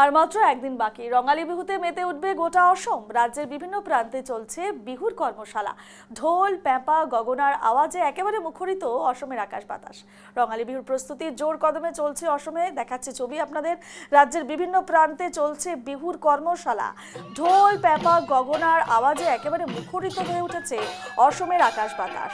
আর মাত্র একদিন বাকি রঙালী বিহুতে মেতে উঠবে গোটা অসম। রাজ্যের বিভিন্ন প্রান্তে চলছে বিহুর কর্মশালা। ঢোল, পেঁপা, গগনার আওয়াজে একেবারে মুখরিত অসমের আকাশ বাতাস। রঙালী বিহুর প্রস্তুতি জোর কদমে চলছে অসমে। দেখাচ্ছে ছবি আপনাদের। রাজ্যের বিভিন্ন প্রান্তে চলছে বিহুর কর্মশালা। ঢোল, পেঁপা, গগনার আওয়াজে একেবারে মুখরিত হয়ে উঠেছে অসমের আকাশ বাতাস।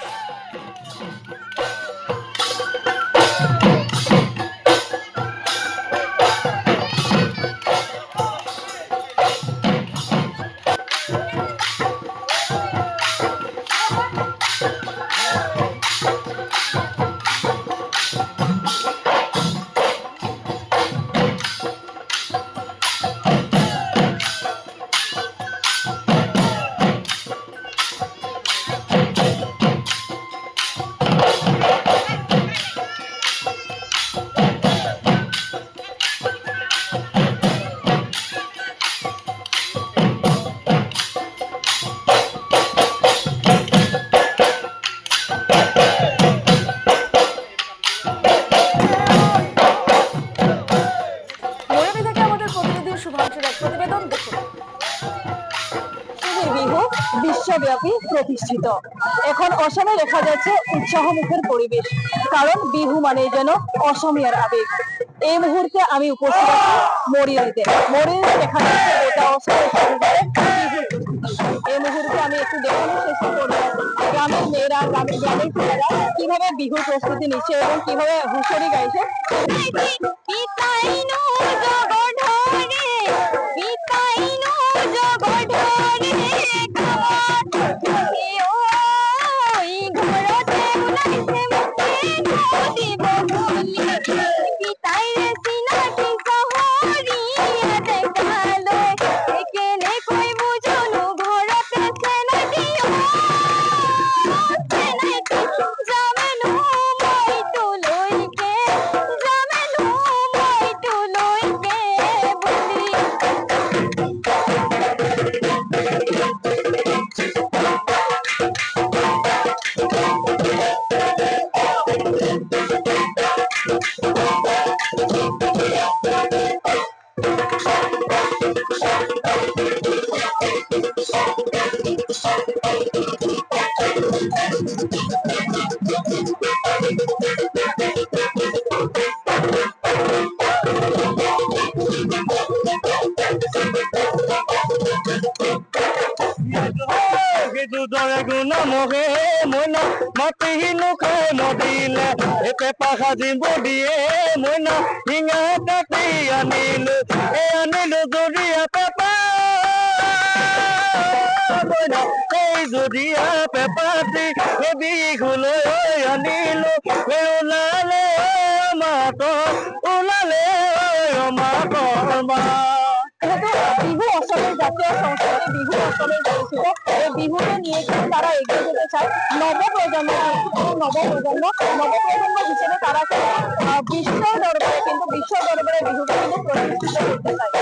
বিহু বিশ্বব্যাপী প্রতিষ্ঠিত। এখন অসমে দেখা যাচ্ছে উৎসাহমুখর পরিবেশ, কারণ বিহু মানে যেন অসমীয়ার আবেগ। এই মুহূর্তে আমি উপস্থিত আছি মরিয়াইতে। মরিয়াইতে দেখা যাচ্ছে গোটা অসমে এই মুহূর্তে আমি একটু দেখানোর চেষ্টা করবো গ্রামের মেয়েরা, গ্রামের ছেলেরা কিভাবে বিহুর প্রস্তুতি নিচ্ছে এবং কিভাবে হুঁশরি গাইছে। মইনা মাটিহিনো খাই নদীলে এতে পাখা দিব দিয়ে মইনা হিঙা কাটি আনিলো আনিলো জরিয়া পেপা মইনা এই জরিয়া পেপাটি বিহুলৈ আনিলো ওলালে ওলালে মা। বিহু অসমের জাতীয় সংস্কৃতি, বিহু অসমের পরিচিত। এই বিহুকে নিয়ে কিন্তু তারা এগিয়ে যেতে চায় নবপ্রজন্ম হিসেবে তারা বিশ্ব দরবারে বিহুকে কিন্তু প্রতিষ্ঠিত করতে চায়।